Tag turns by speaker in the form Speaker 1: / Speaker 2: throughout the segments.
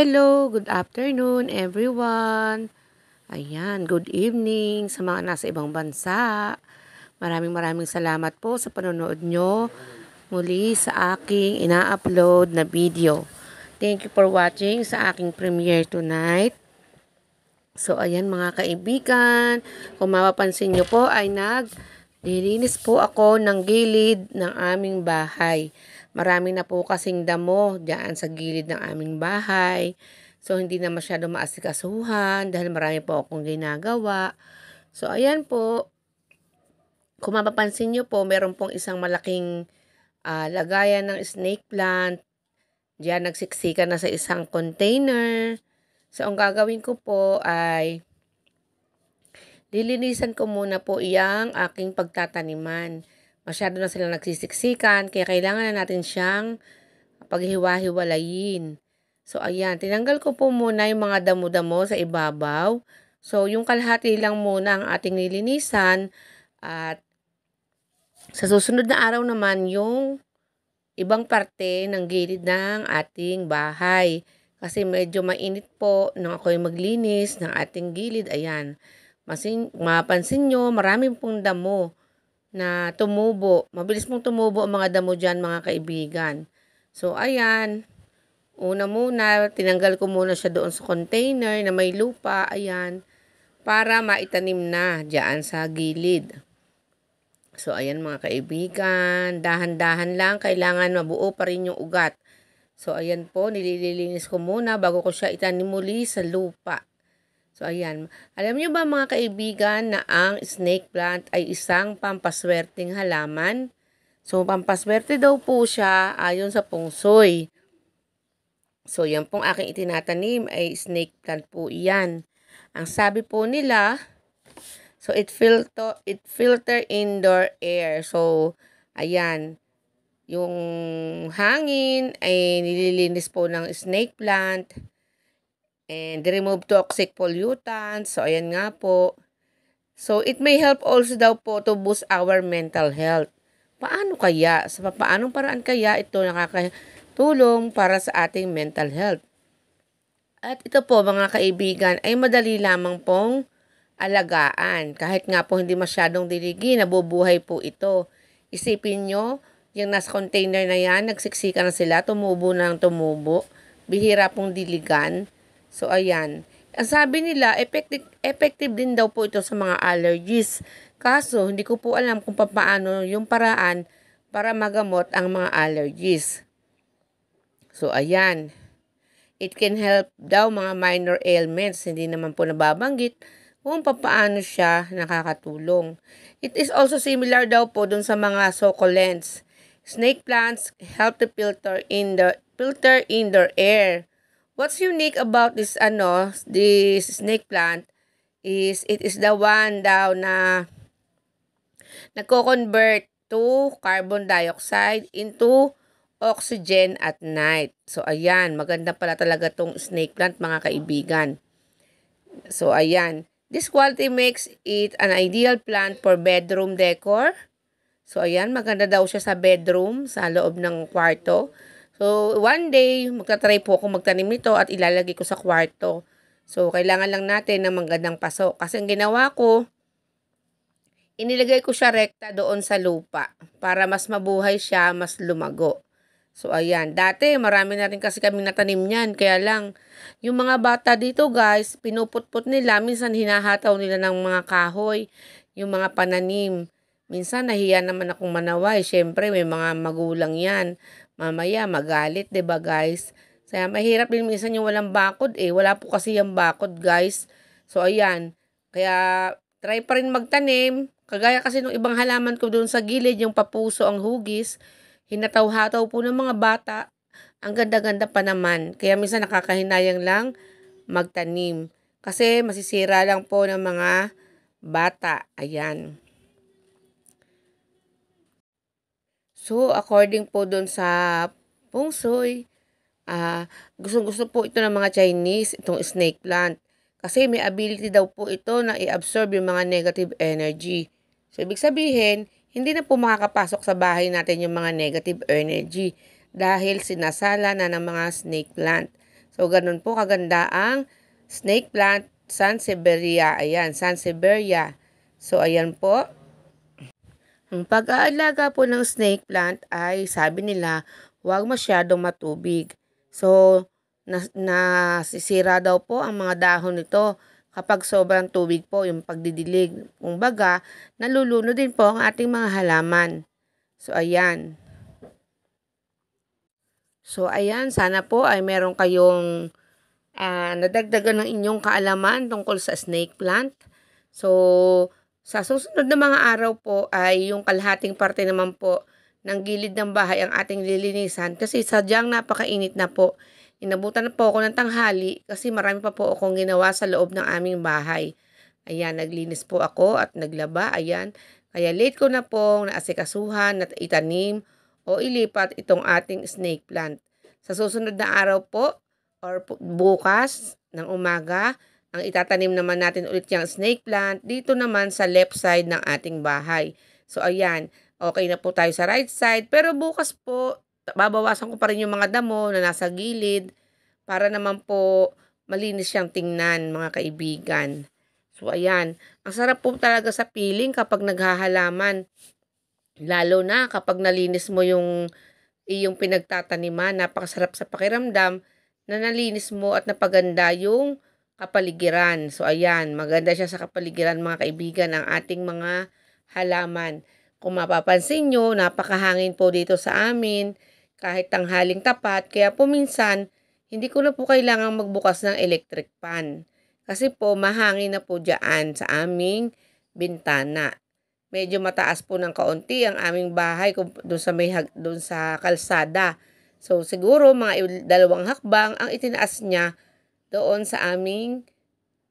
Speaker 1: Hello, good afternoon everyone. Ayan, good evening sa mga nasa ibang bansa. Maraming salamat po sa panonood nyo muli sa aking ina-upload na video. Thank you for watching sa aking premiere tonight. So ayan mga kaibigan, kung mapapansin nyo po ay nilinis po ako ng gilid ng aming bahay. Marami na po kasing damo diyan sa gilid ng aming bahay. So, hindi na masyado maasikasuhan dahil marami po akong ginagawa. So, ayan po. Kung mapapansin nyo po, meron pong isang malaking lagayan ng snake plant. Diyan nagsiksika na sa isang container. So, ang gagawin ko po ay lilinisan ko muna po iyang aking pagtataniman. Masyado na silang nagsisiksikan, kaya kailangan na natin siyang paghiwa-hiwalayin. So, ayan, tinanggal ko po muna yung mga damo-damo sa ibabaw. So, yung kalahati lang muna ang ating nilinisan. At sa susunod na araw naman, yung ibang parte ng gilid ng ating bahay. Kasi medyo mainit po nang ako'y maglinis ng ating gilid. Ayan, mapansin nyo, marami pong damo na tumubo. Mabilis mong tumubo ang mga damo dyan, mga kaibigan. So, ayan. Una muna, tinanggal ko muna siya doon sa container na may lupa. Ayan. Para maitanim na dyan sa gilid. So, ayan mga kaibigan. Dahan-dahan lang. Kailangan mabuo pa rin yung ugat. So, ayan po. Nililinis ko muna bago ko siya itanim muli sa lupa. So, ayan. Alam niyo ba mga kaibigan na ang snake plant ay isang pampaswerteng halaman? So, pampaswerte daw po siya ayon sa Feng Shui. So, yan pong aking itinatanim ay snake plant po iyan. Ang sabi po nila, so it filter indoor air. So, ayan. Yung hangin ay nililinis po ng snake plant. And remove toxic pollutants. So, ayan nga po. So, it may help also daw po to boost our mental health. Paano kaya? Sa paanong paraan kaya ito nakakatulong para sa ating mental health? At ito po mga kaibigan ay madali lamang pong alagaan. Kahit nga po hindi masyadong diligi, nabubuhay po ito. Isipin nyo, yung nasa container na yan, nagsiksika na sila, tumubo ng tumubo. Bihira pong diligan. So, ayan. Ang sabi nila, effective din daw po ito sa mga allergies. Kaso, hindi ko po alam kung paano yung paraan para magamot ang mga allergies. So, ayan. It can help daw mga minor ailments. Hindi naman po nababanggit kung paano siya nakakatulong. It is also similar daw po dun sa mga succulents. Snake plants help to filter indoor air. What's unique about this snake plant is it is the one daw na nagko-convert to carbon dioxide into oxygen at night. So ayan, maganda pala talaga tong snake plant mga kaibigan. So ayan, this quality makes it an ideal plant for bedroom decor. So ayan, maganda daw siya sa bedroom, sa loob ng kwarto. So, one day, magta-try po ako magtanim nito at ilalagay ko sa kwarto. So, kailangan lang natin ng magandang paso. Kasi ang ginawa ko, inilagay ko siya rekta doon sa lupa para mas mabuhay siya, mas lumago. So, ayan. Dati, marami na rin kasi kami natanim niyan. Kaya lang, yung mga bata dito guys, pinuputput nila. Minsan, hinahataw nila ng mga kahoy, yung mga pananim. Minsan, nahiya naman akong manaway. Siyempre, may mga magulang yan. Mamaya magalit, 'di ba guys? Kaya mahirap din minsan yung walang bakod eh. Wala po kasi yung bakod, guys. So ayan. Kaya try pa rin magtanim. Kagaya kasi ng ibang halaman ko doon sa gilid, yung papuso ang hugis, hinataw-hataw po ng mga bata. Ang ganda-ganda pa naman. Kaya minsan nakakahinayang lang magtanim. Kasi masisira lang po ng mga bata. Ayan. So, according po doon sa Feng Shui, gustong-gusto po ito ng mga Chinese, itong snake plant. Kasi may ability daw po ito na i-absorb yung mga negative energy. So, ibig sabihin, hindi na po makakapasok sa bahay natin yung mga negative energy dahil sinasala na ng mga snake plant. So, ganun po kaganda ang snake plant Sansevieria. Ayan, Sansevieria. So, ayan po. Ang pag-aalaga po ng snake plant ay sabi nila, huwag masyadong matubig. So, nasisira daw po ang mga dahon nito kapag sobrang tubig po yung pagdidilig. Kumbaga, naluluno din po ang ating mga halaman. So, ayan. So, ayan. Sana po ay meron kayong nadagdagan ng inyong kaalaman tungkol sa snake plant. So, sa susunod na mga araw po ay yung kalahating parte naman po ng gilid ng bahay ang ating lilinisan kasi sadyang napakainit na po. Inabutan na po ako ng tanghali kasi marami pa po akong ginawa sa loob ng aming bahay. Ayan, naglinis po ako at naglaba. Ayan, kaya late ko na pong naasikasuhan at itanim o ilipat itong ating snake plant. Sa susunod na araw po or bukas ng umaga, ang itatanim naman natin ulit yung snake plant dito naman sa left side ng ating bahay. So, ayan. Okay na po tayo sa right side. Pero bukas po, babawasan ko pa rin yung mga damo na nasa gilid para naman po malinis siyang tingnan, mga kaibigan. So, ayan. Ang sarap po talaga sa piling kapag naghahalaman. Lalo na kapag nalinis mo yung iyong pinagtataniman. Napakasarap sa pakiramdam na nalinis mo at napaganda yung kapaligiran. So, ayan, maganda siya sa kapaligiran mga kaibigan ang ating mga halaman. Kung mapapansin nyo, napakahangin po dito sa amin kahit tanghaling tapat. Kaya po minsan, hindi ko na po kailangang magbukas ng electric fan. Kasi po, mahangin na po dyan sa aming bintana. Medyo mataas po ng kaunti ang aming bahay doon sa kalsada. So, siguro mga 2 hakbang ang itinaas niya doon sa aming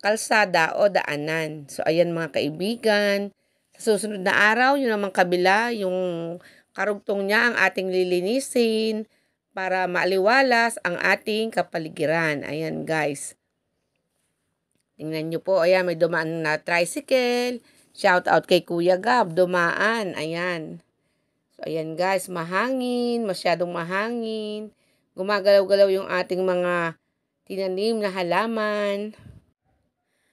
Speaker 1: kalsada o daanan. So, ayan mga kaibigan. Sa susunod na araw, yun naman kabila, yung karugtong niya ang ating lilinisin para maaliwalas ang ating kapaligiran. Ayan guys. Tingnan nyo po, ayan, may dumaan na tricycle. Shout out kay Kuya Gab, dumaan. Ayan. So, ayan guys, mahangin, masyadong mahangin. Gumagalaw-galaw yung ating mga tinanim na halaman.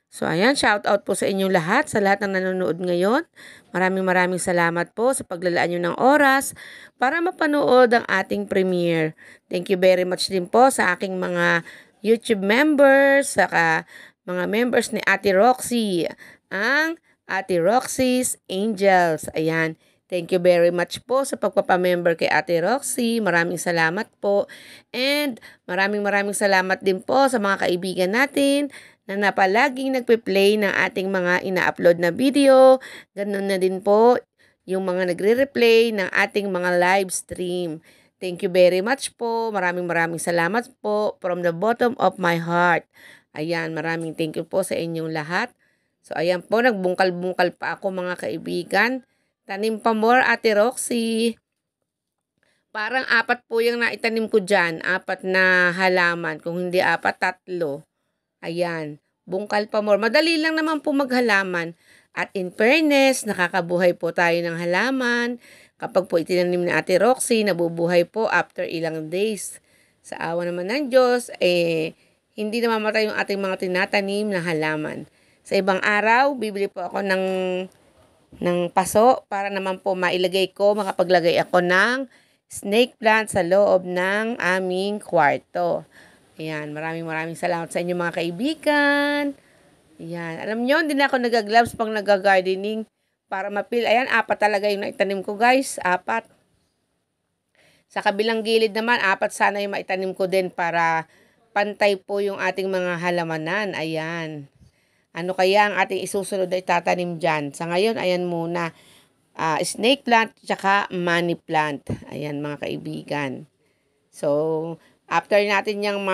Speaker 1: So, ayan, shout out po sa inyong lahat, sa lahat ng nanonood ngayon. Maraming salamat po sa paglalaan nyo ng oras para mapanood ang ating premiere. Thank you very much din po sa aking mga YouTube members, saka mga members ni Ate Roxy, ang Ate Roxy's Angels. Ayan. Thank you very much po sa pagpapamember kay Ate Roxy. Maraming salamat po. And maraming salamat din po sa mga kaibigan natin na napalaging nagpe-play ng ating mga ina-upload na video. Ganun na din po yung mga nagre-replay ng ating mga live stream. Thank you very much po. Maraming salamat po from the bottom of my heart. Ayan, maraming thank you po sa inyong lahat. So, ayan po, nagbungkal-bungkal pa ako mga kaibigan. Tanim pa more, Ate Roxy. Parang 4 po yung naitanim ko dyan. 4 na halaman. Kung hindi 4, 3. Ayan. Bungkal pa more. Madali lang naman po maghalaman. At in fairness, nakakabuhay po tayo ng halaman. Kapag po itinanim ni Ate Roxy, nabubuhay po after ilang days. Sa awa naman ng Diyos, hindi namamatay yung ating mga tinatanim na halaman. Sa ibang araw, bibili po ako ng paso para naman po mailagay ko, makapaglagay ako ng snake plant sa loob ng aming kwarto. Ayan, maraming salamat sa inyo mga kaibigan. Ayan, alam nyo, hindi na ako nagagloves pang nagagardening para mapil. Ayan, 4 talaga yung naitanim ko guys, 4. Sa kabilang gilid naman, 4 sana yung maitanim ko din para pantay po yung ating mga halamanan. Ayan. Ano kaya ang ating isusunod na itatanim dyan? Sa ngayon, ayan muna. Snake plant, tsaka money plant. Ayan mga kaibigan. So, after natin yung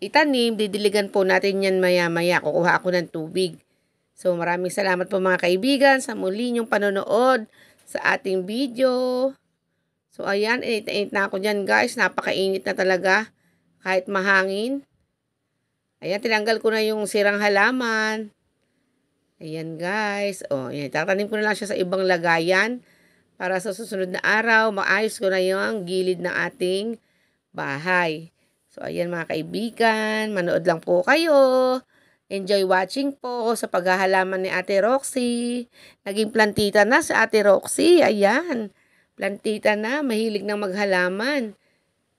Speaker 1: itanim, didiligan po natin yan maya-maya. Kukuha ako ng tubig. So, maraming salamat po mga kaibigan sa muli nyong panonood sa ating video. So, ayan, init na ako dyan guys. Napakainit na talaga. Kahit mahangin. Ayan, tinanggal ko na yung sirang halaman. Ayan guys. O, ayan, tatanim ko na lang siya sa ibang lagayan. Para sa susunod na araw, maayos ko na yung gilid ng ating bahay. So, ayan mga kaibigan, manood lang po kayo. Enjoy watching po sa paghahalaman ni Ate Roxy. Naging plantita na sa Ate Roxy. Ayan, plantita na, mahilig ng maghalaman.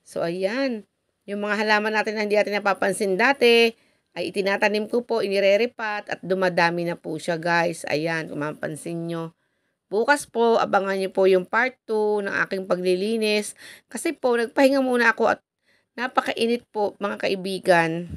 Speaker 1: So, ayan, yung mga halaman natin na hindi natin napapansin dati, ay itinatanim ko po, inireripat at dumadami na po siya guys. Ayan, kung mapansin nyo. Bukas po, abangan niyo po yung part 2 ng aking paglilinis. Kasi po, nagpahinga muna ako at napakainit po mga kaibigan.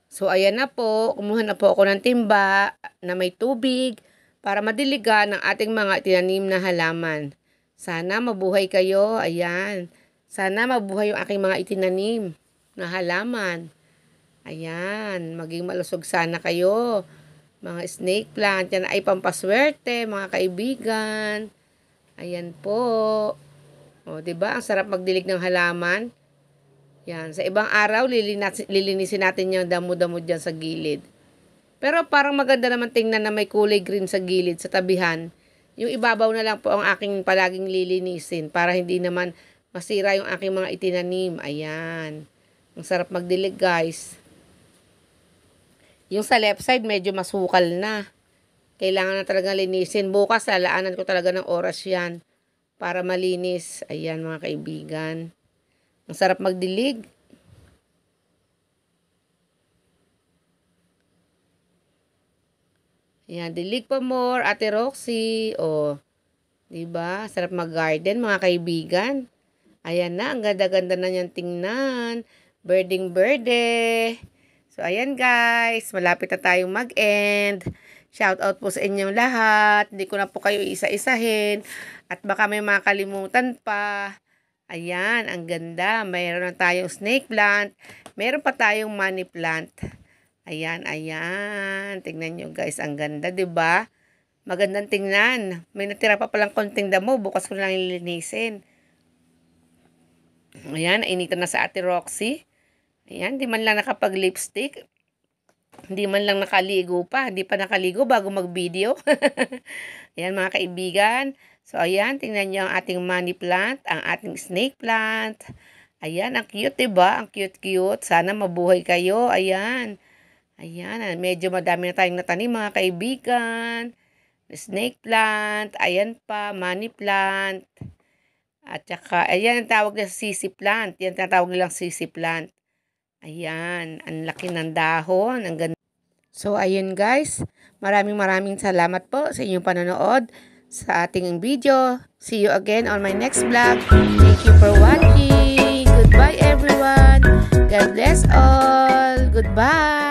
Speaker 1: So, ayan na po. Kumuha na po ako ng timba na may tubig para madiligan ang ating mga tinanim na halaman. Sana mabuhay kayo. Ayan. Sana mabuhay yung aking mga itinanim na halaman. Ayan. Maging malusog sana kayo. Mga snake plant. Yan ay pampaswerte, mga kaibigan. Ayan po. O, diba? Ang sarap magdilig ng halaman. Yan, sa ibang araw, lilinisin natin yung damo-damo dyan sa gilid. Pero parang maganda naman tingnan na may kulay green sa gilid, sa tabihan. Yung ibabaw na lang po ang aking palaging lilinisin para hindi naman masira yung aking mga itinanim. Ayan. Ang sarap magdilig, guys. Yung sa left side, medyo masukal na. Kailangan na talaga linisin. Bukas, lalaanan ko talaga ng oras yan para malinis. Ayan, mga kaibigan. Ang sarap magdilig. Ayan, dilig pa more, Ate Roxy. O, diba? Sarap mag-garden, mga kaibigan. Ayan na, ang ganda-ganda na niyang tingnan. Birding berde. So, ayan guys, malapit na tayong mag-end. Shout out po sa inyong lahat. Hindi ko na po kayo isa-isahin. At baka may makalimutan pa. Ayan, ang ganda. Mayroon na tayong snake plant. Meron pa tayong money plant. Ayan, ayan. Tingnan nyo guys, ang ganda, 'di ba? Magandang tingnan. May natira pa palang konting damo. Bukas ko lang ilinisin. Ayan, nainitan na sa Ate Roxy. Ayan, di man lang nakapag-lipstick. Hindi man lang nakaligo pa. Hindi pa nakaligo bago mag-video. Ayan mga kaibigan. So, ayan, tingnan nyo ang ating money plant, ang ating snake plant. Ayan, ang cute, diba? Ang cute-cute. Sana mabuhay kayo. Ayan. Ayan, medyo madami na tayong natanim mga kaibigan. Snake plant. Ayan pa, money plant. At saka, ayan ang tawag na sisi plant. Yan tinatawag nilang sisi plant. Ayan, ang laki ng dahon. Ang ganda. So, ayun guys. Maraming salamat po sa inyong panonood sa ating video. See you again on my next vlog. Thank you for watching. Goodbye everyone. God bless all. Goodbye.